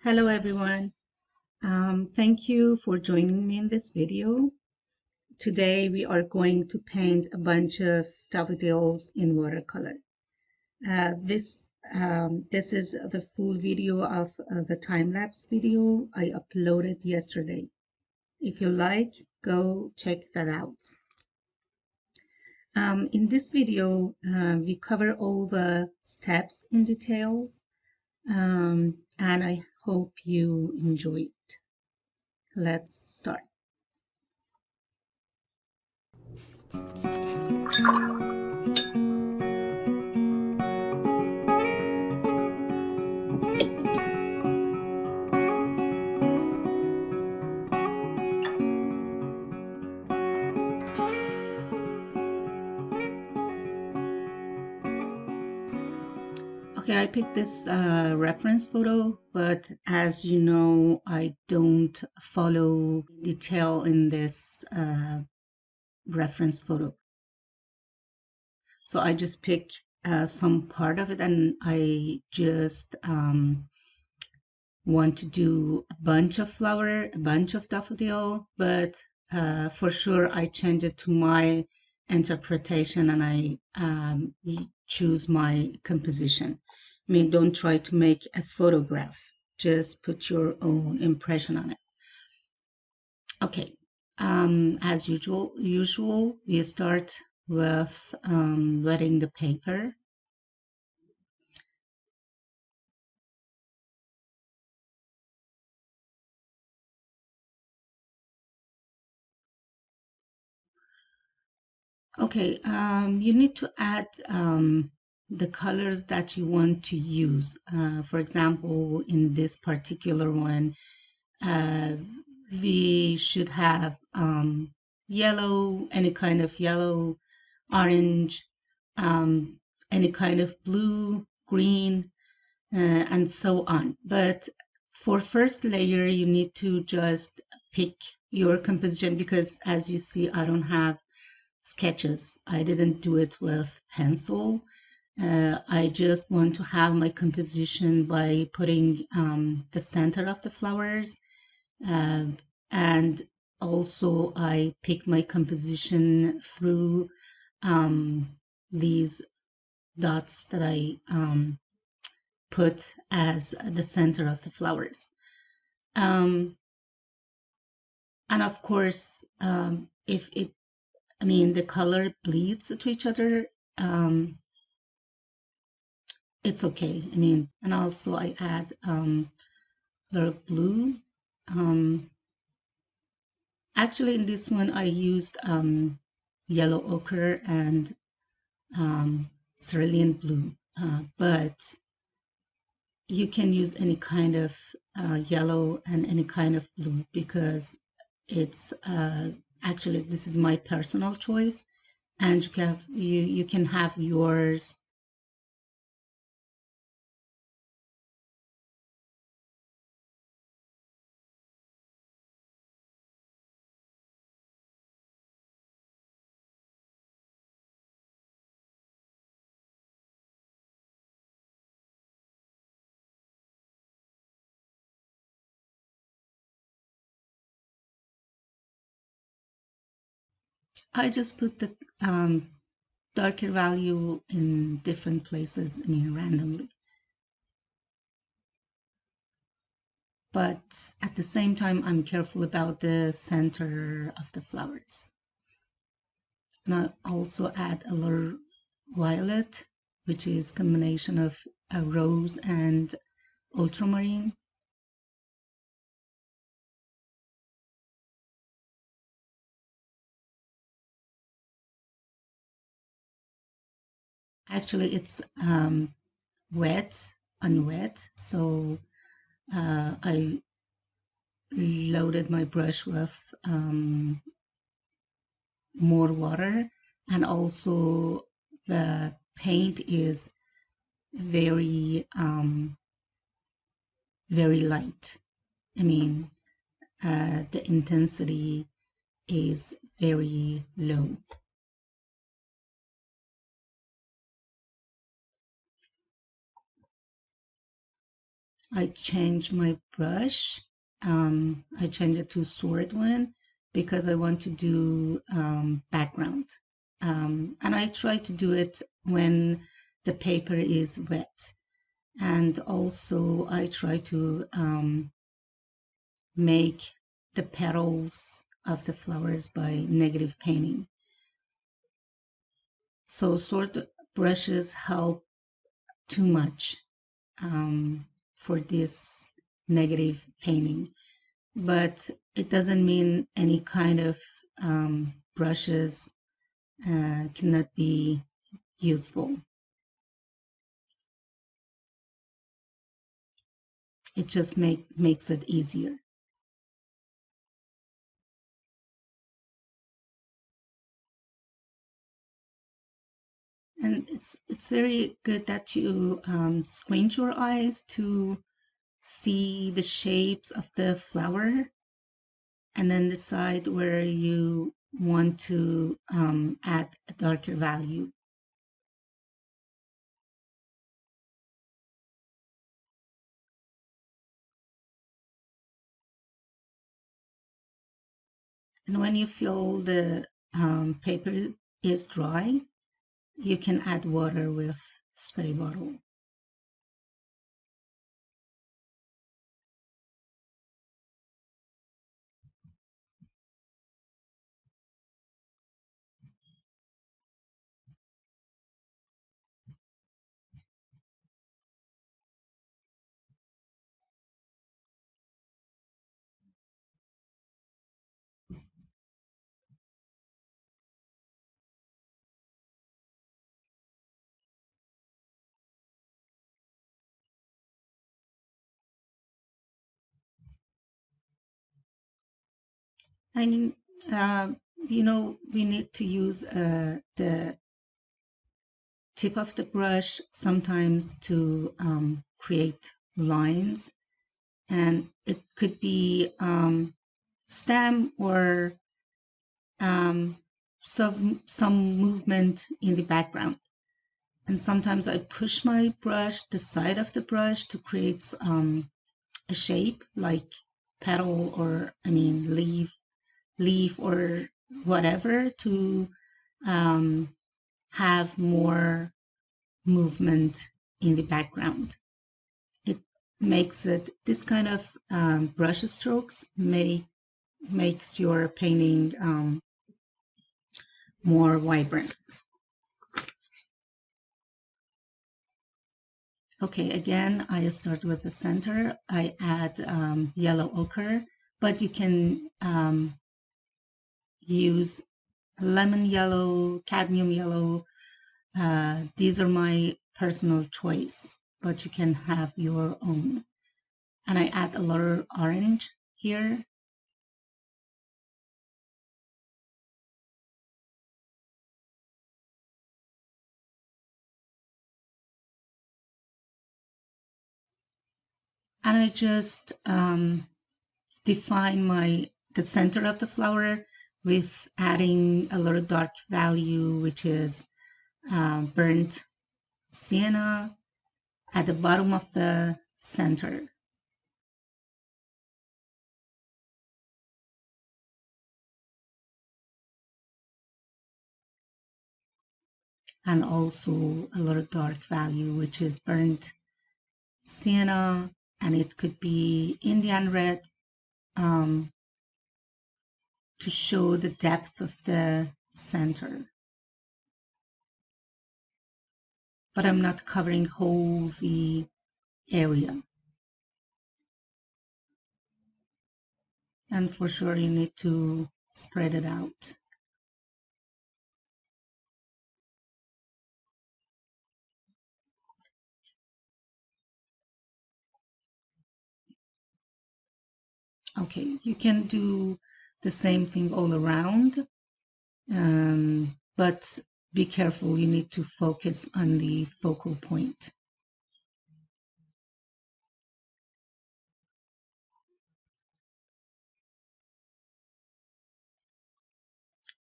Hello everyone. Thank you for joining me in this video. Today we are going to paint a bunch of daffodils in watercolor. This is the full video of the time-lapse video I uploaded yesterday. If you like, go check that out. In this video, we cover all the steps in details, and I hope you enjoy it. Let's start. Okay, I picked this reference photo, but as you know, I don't follow detail in this reference photo. So I just pick some part of it, and I just want to do a bunch of flower, a bunch of daffodil, but for sure I change it to my interpretation, and I choose my composition. I mean, don't try to make a photograph, just put your own impression on it. Okay, as usual, we start with wetting the paper. Okay, you need to add the colors that you want to use. For example, in this particular one, we should have yellow, any kind of yellow, orange, any kind of blue, green, and so on. But for first layer, you need to just pick your composition, because as you see, I don't have sketches. I didn't do it with pencil. I just want to have my composition by putting the center of the flowers, and also I pick my composition through these dots that I put as the center of the flowers. And of course, if it, I mean, the color bleeds to each other, it's okay. I mean, and also I add color blue. Actually, in this one, I used yellow ochre and cerulean blue, but you can use any kind of yellow and any kind of blue, because it's actually, this is my personal choice, and you can have yours. I just put the darker value in different places, I mean, randomly. But at the same time, I'm careful about the center of the flowers. And I also add a little violet, which is combination of a rose and ultramarine. Actually, it's wet, unwet, so I loaded my brush with more water, and also the paint is very very light. I mean, the intensity is very low. I change my brush. I change it to sword one because I want to do background. And I try to do it when the paper is wet. And also I try to make the petals of the flowers by negative painting. So sword brushes help too much for this negative painting, but it doesn't mean any kind of brushes cannot be useful. It just makes it easier. And it's very good that you squint your eyes to see the shapes of the flower and then decide where you want to add a darker value. And when you feel the paper is dry, you can add water with spray bottle. And uh, we need to use the tip of the brush sometimes to create lines, and it could be stem or some movement in the background. And sometimes I push my brush, the side of the brush, to create a shape like petal or leaf or whatever to um, have more movement in the background. It makes it this kind of brush strokes makes your painting more vibrant. Okay, again, I start with the center. I add yellow ochre, but you can use lemon yellow, cadmium yellow. These are my personal choice, but you can have your own. And I add a little orange here. And I just define the center of the flower with adding a little dark value, which is burnt sienna at the bottom of the center. And also a little dark value, which is burnt sienna, and it could be Indian red um, to show the depth of the center. But I'm not covering whole the area. And for sure you need to spread it out. Okay, you can do the same thing all around, but be careful, you need to focus on the focal point.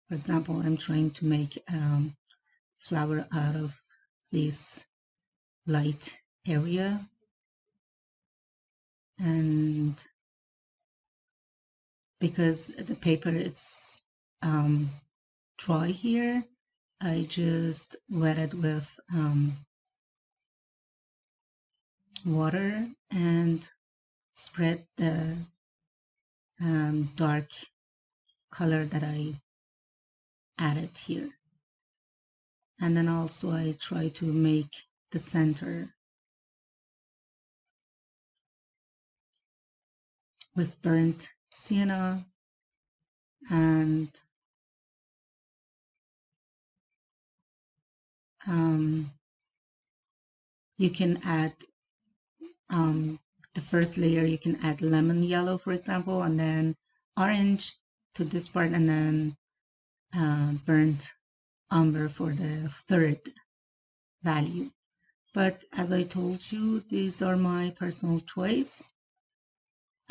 For example, I'm trying to make flower out of this light area. And because the paper is dry here, I just wet it with water and spread the dark color that I added here. And then also I try to make the center with burnt sienna, and you can add the first layer, you can add lemon yellow, for example, and then orange to this part, and then burnt umber for the third value. But as I told you, these are my personal choice.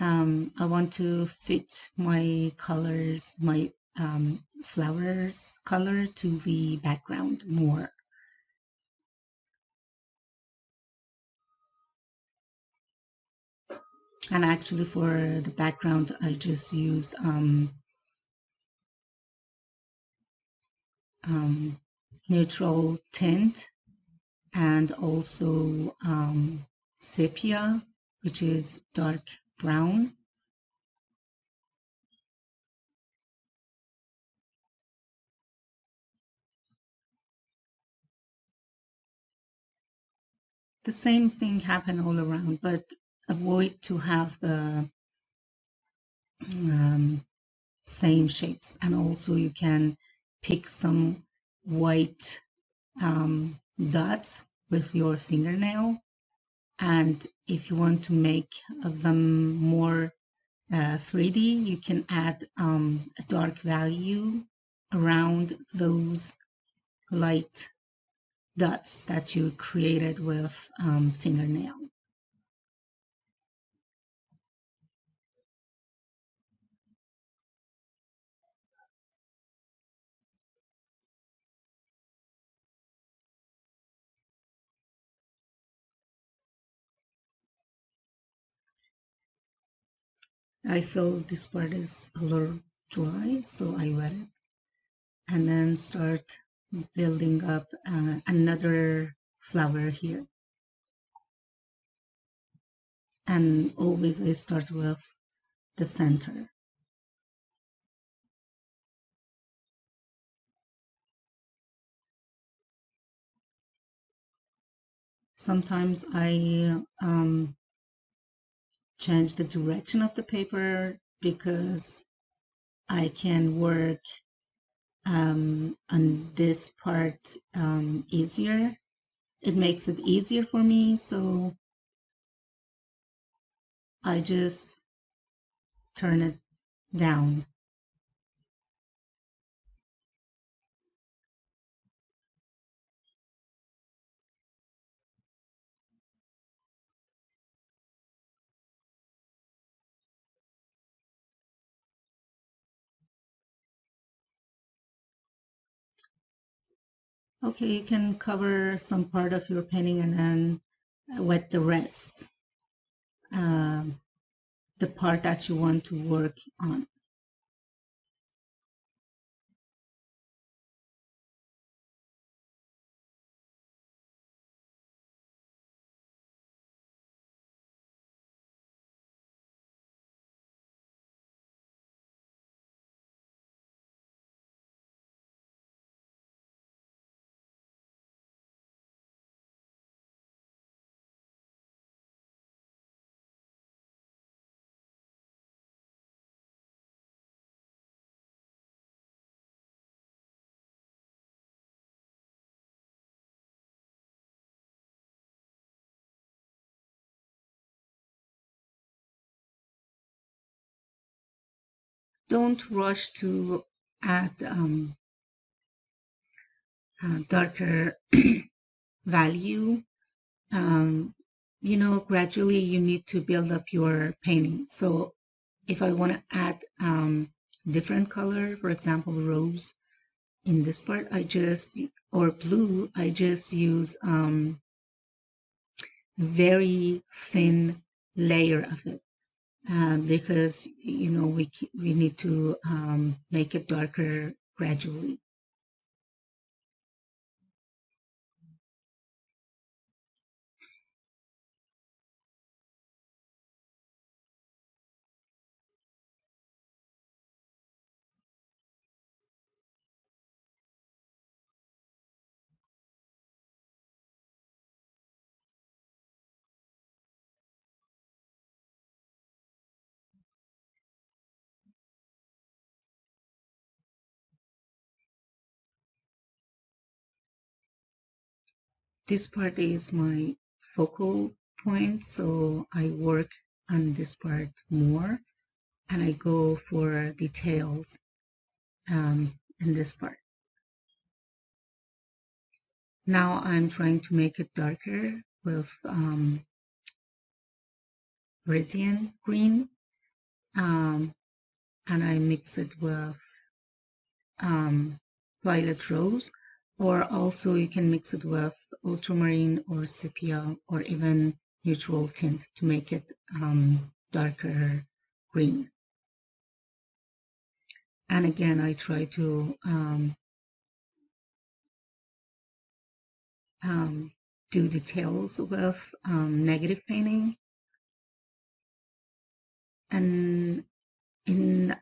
I want to fit my colors, my flowers color to the background more. And actually for the background, I just used neutral tint and also sepia, which is dark brown. The same thing happen all around, but avoid to have the same shapes. And also you can pick some white dots with your fingernail. And if you want to make them more 3D, you can add a dark value around those light dots that you created with fingernail. I feel this part is a little dry, so I wet it and then start building up another flower here. And always I start with the center. Sometimes I change the direction of the paper because I can work on this part easier. It makes it easier for me, so I just turn it down. Okay, you can cover some part of your painting and then wet the rest, the part that you want to work on. Don't rush to add darker value. Gradually you need to build up your painting. So if I want to add different color, for example, rose in this part, or blue, I just use very thin layer of it, because we need to make it darker gradually. This part is my focal point, so I work on this part more, and I go for details in this part. Now I'm trying to make it darker with Viridian green, and I mix it with violet rose, or also you can mix it with ultramarine or sepia or even neutral tint to make it darker green. And again, I try to do details with negative painting. And in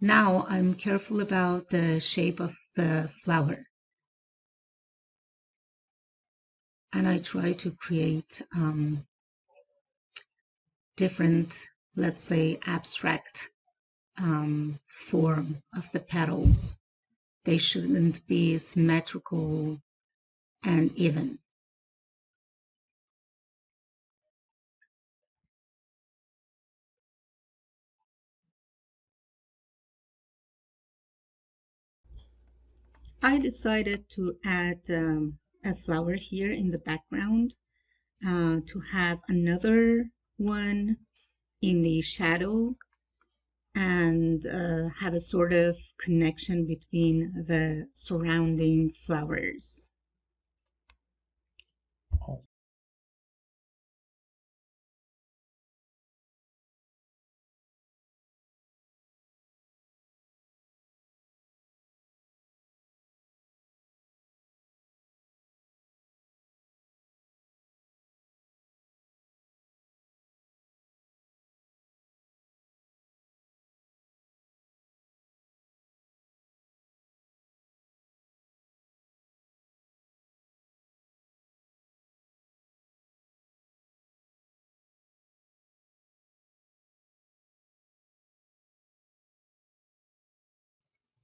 now I'm careful about the shape of the flower, and I try to create different, let's say, abstract form of the petals. They shouldn't be symmetrical and even. I decided to add a flower here in the background, to have another one in the shadow, and have a sort of connection between the surrounding flowers.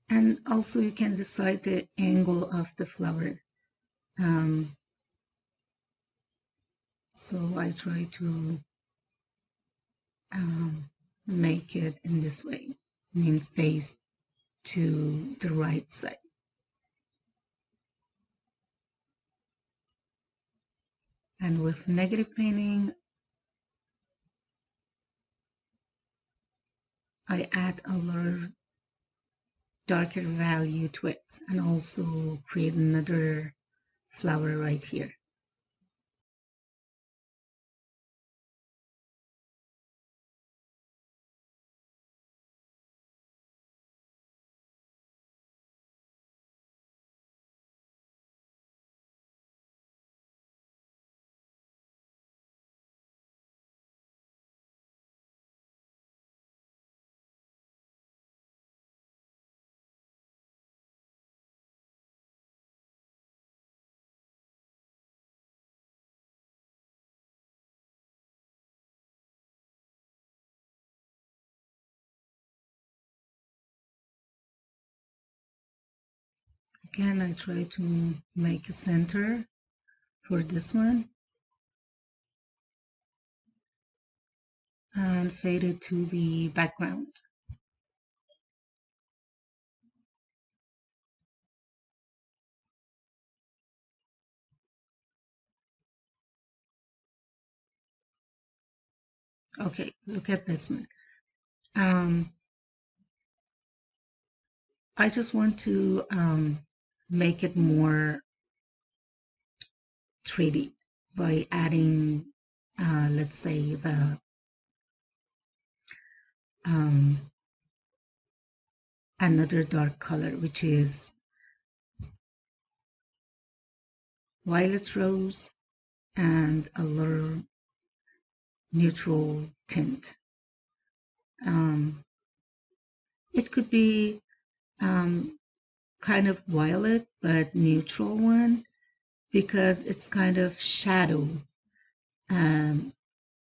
And also you can decide the angle of the flower. So I try to make it in this way, I mean face to the right side. And with negative painting, I add a little darker value to it, and also create another flower right here. Again, I try to make a center for this one and fade it to the background. Okay, look at this one. I just want to make it more 3D by adding let's say the um, another dark color, which is violet rose and a little neutral tint. It could be kind of violet, but neutral one, because it's kind of shadow. Um,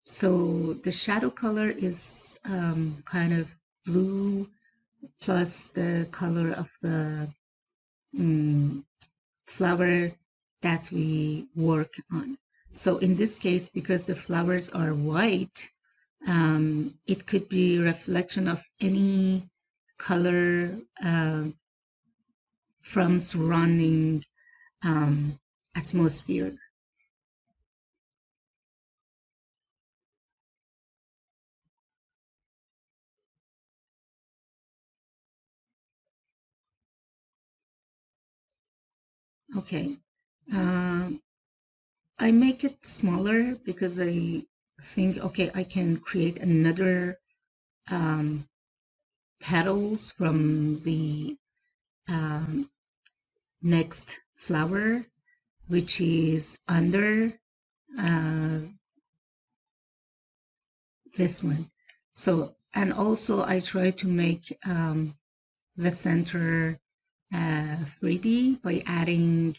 so the shadow color is kind of blue plus the color of the flower that we work on. So in this case, because the flowers are white, it could be a reflection of any color from surrounding atmosphere. Okay. Um, I make it smaller because I think, okay, I can create another um, petals from the um, next flower, which is under uh, this one. So, and also I try to make the center 3D by adding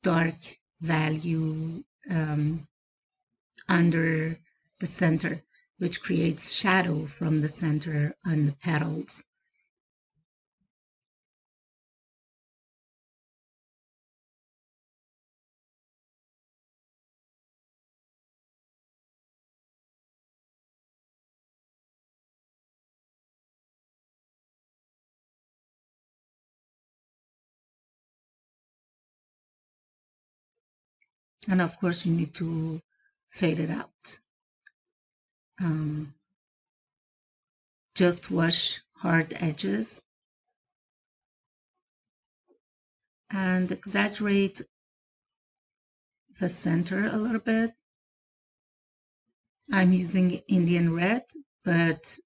dark value under the center, which creates shadow from the center on the petals. And of course, you need to fade it out. Um, just wash hard edges and exaggerate the center a little bit. I'm using Indian red, but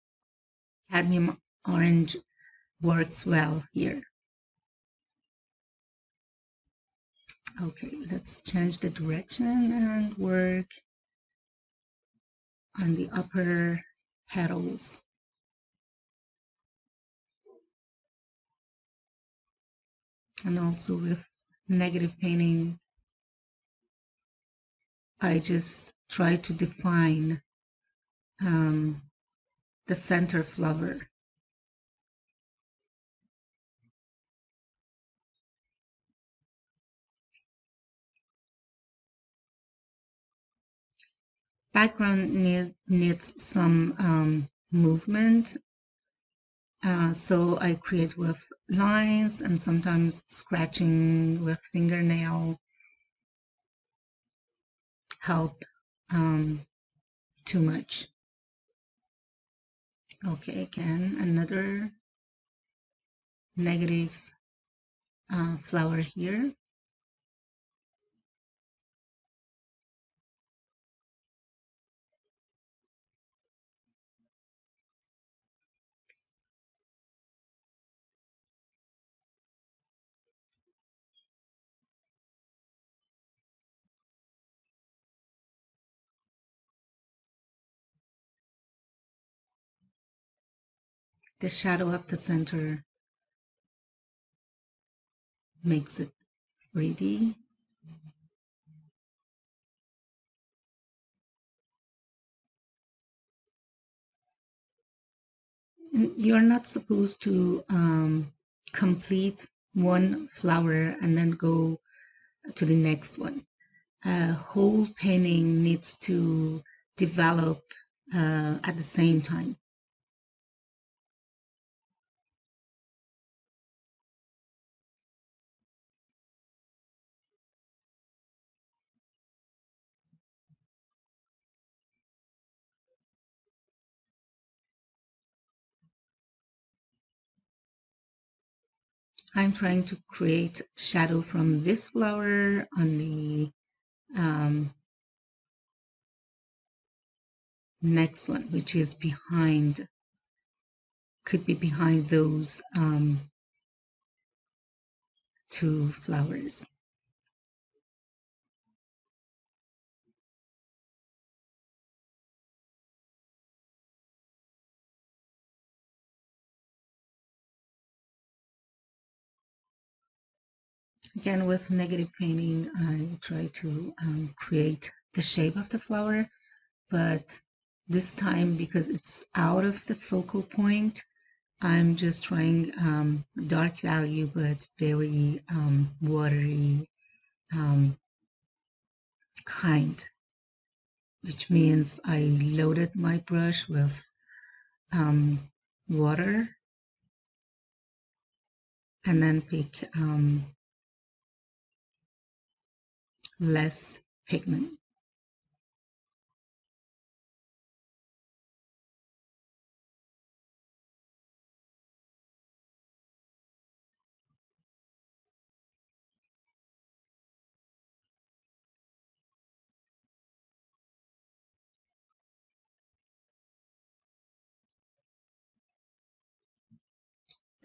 cadmium orange works well here. Okay, let's change the direction and work on the upper petals. And also with negative painting, I just try to define the center flower. Background needs some movement, so I create with lines and sometimes scratching with fingernail help too much. Okay, again, another negative flower here. The shadow of the center makes it 3D. And you're not supposed to complete one flower and then go to the next one. Whole painting needs to develop at the same time. I'm trying to create shadow from this flower on the next one, which is behind, could be behind those two flowers. Again, with negative painting, I try to create the shape of the flower, but this time, because it's out of the focal point, I'm just trying dark value, but very watery kind, which means I loaded my brush with water and then pick less pigment.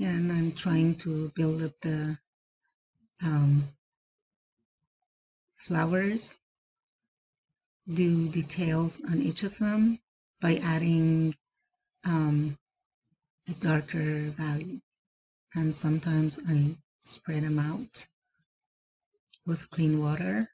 And I'm trying to build up the flowers, do details on each of them by adding a darker value. And sometimes I spread them out with clean water.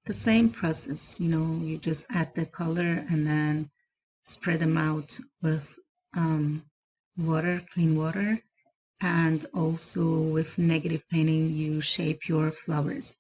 The same process, you just add the color and then spread them out with water, clean water, and also with negative painting, you shape your flowers.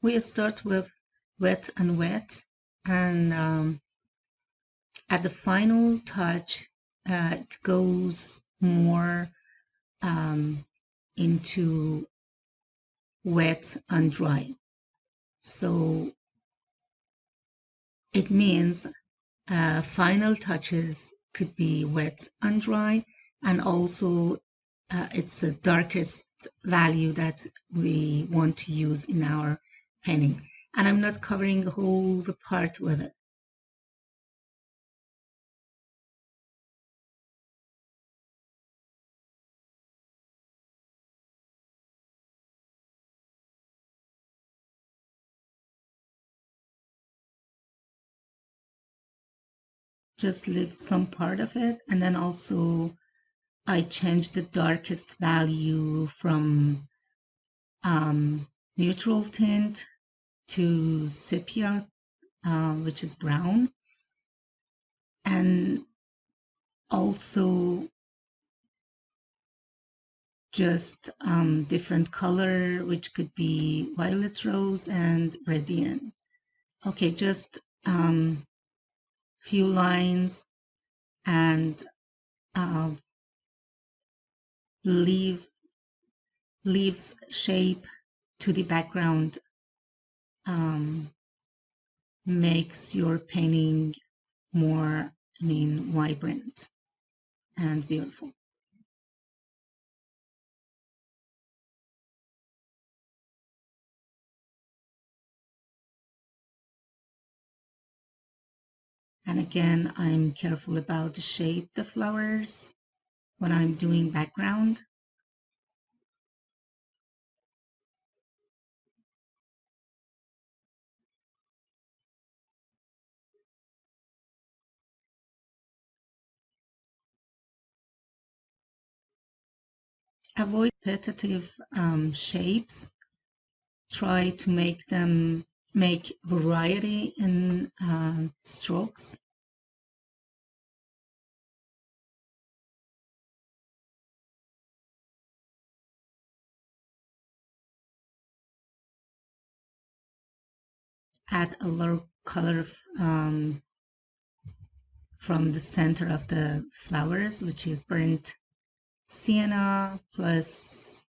We start with wet and wet, and at the final touch, it goes more into wet and dry. So it means final touches could be wet and dry, and also it's the darkest value that we want to use in our painting. And I'm not covering the whole the part with it. Just leave some part of it, and then also I changed the darkest value from neutral tint to sepia, which is brown, and also just different color, which could be violet rose and radiant. Okay, just few lines and uh, leave leaves shape to the background um, makes your painting more, vibrant and beautiful. And again, I'm careful about the shape the flowers when I'm doing background. Avoid repetitive shapes. Try to make variety in strokes. Add a little color from the center of the flowers, which is burnt sienna plus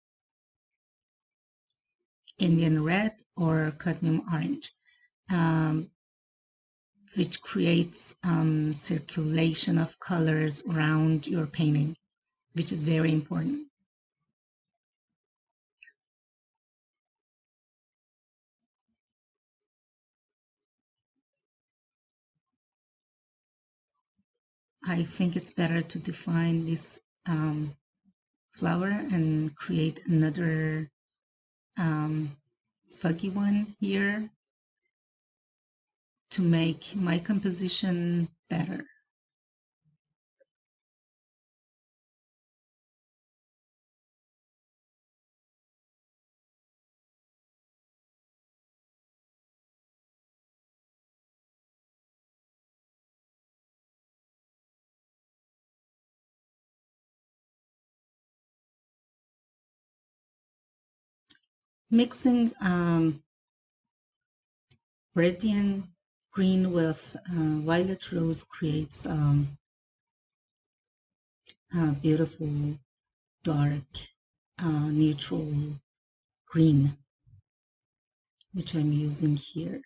Indian red or cadmium orange, um, which creates circulation of colors around your painting, which is very important. I think it's better to define this flower and create another um, fuggy one here to make my composition better. Mixing radiant green with violet rose creates a beautiful dark neutral green, which I'm using here.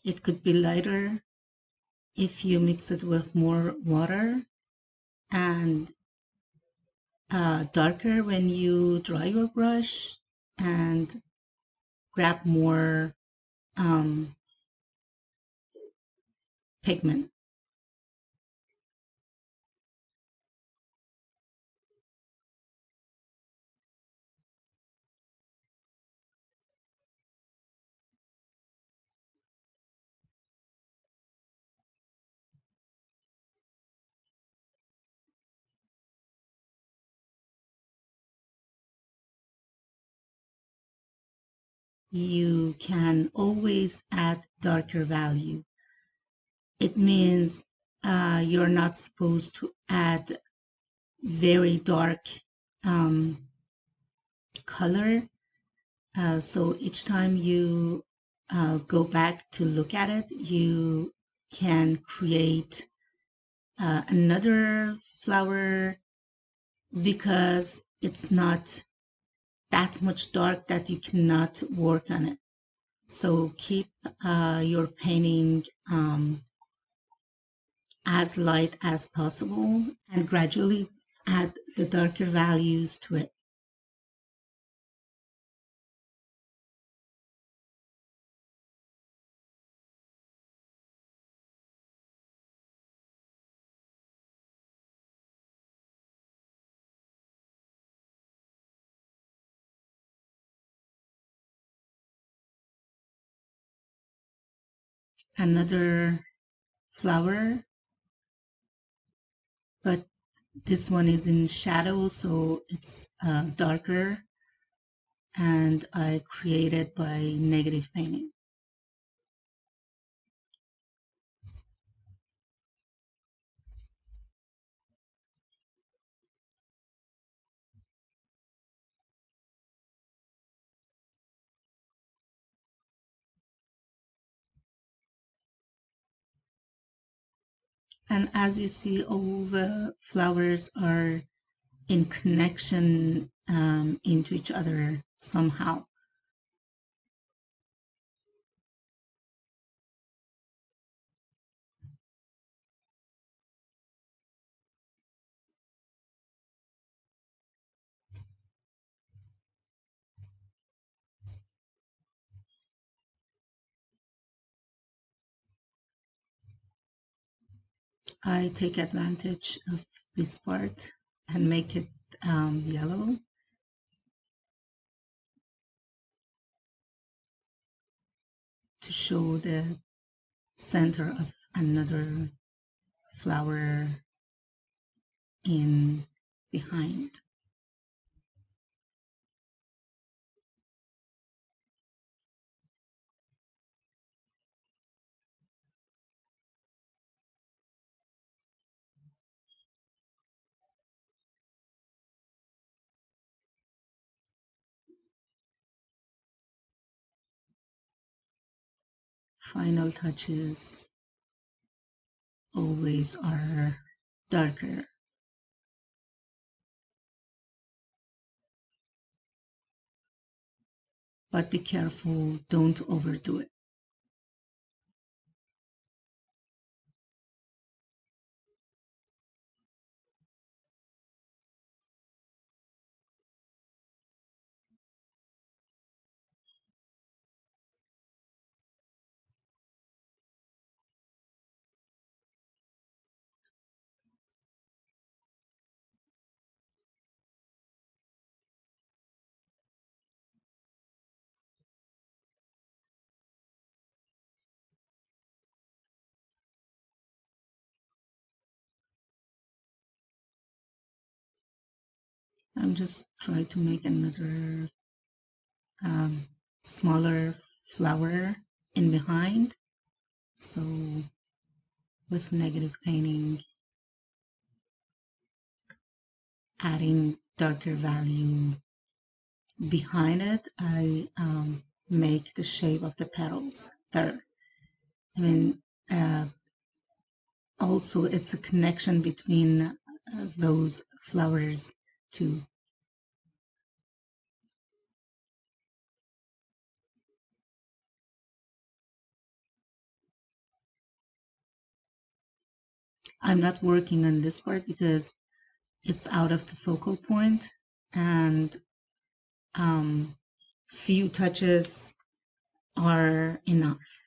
It could be lighter if you mix it with more water, and darker when you dry your brush and grab more um, pigment. You can always add darker value. It means you're not supposed to add very dark um, color. So each time you go back to look at it, you can create another flower because it's not that much dark that you cannot work on it. So keep your painting as light as possible and gradually add the darker values to it. Another flower, but this one is in shadow, so it's darker, and I created by negative painting. And as you see, all the flowers are in connection into each other somehow. I take advantage of this part and make it yellow to show the center of another flower in behind. Final touches always are darker, but be careful, don't overdo it. I'm just trying to make another um, smaller flower in behind. So with negative painting, adding darker value behind it, I make the shape of the petals there. I mean, also it's a connection between those flowers too. I'm not working on this part because it's out of the focal point, and few touches are enough.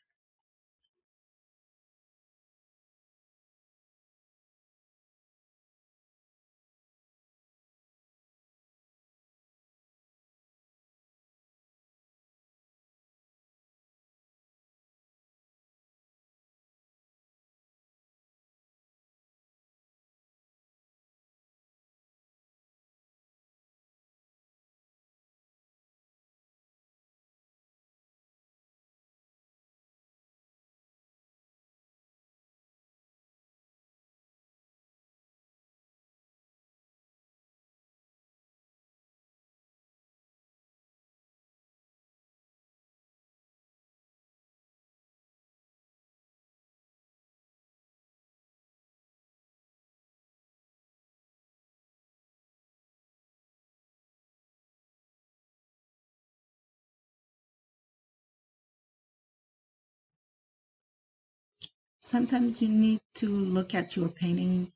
Sometimes you need to look at your painting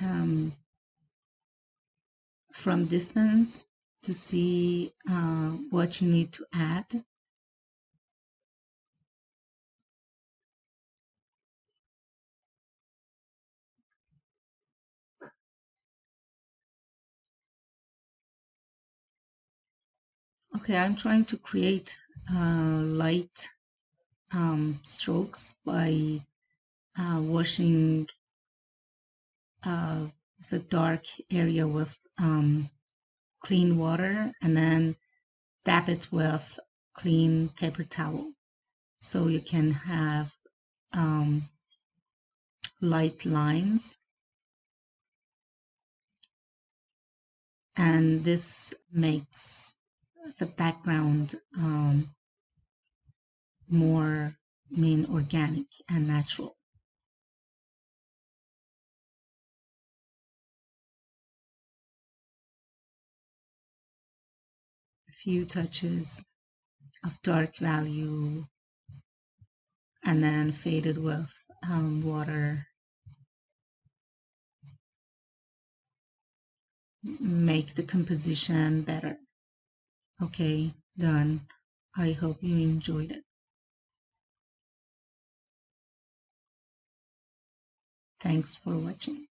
um, from distance to see what you need to add. Okay, I'm trying to create light strokes by washing uh, the dark area with clean water and then dab it with clean paper towel so you can have um, light lines, and this makes the background more organic and natural. a few touches of dark value, and then faded with water. Make the composition better. Okay, done. I hope you enjoyed it. Thanks for watching.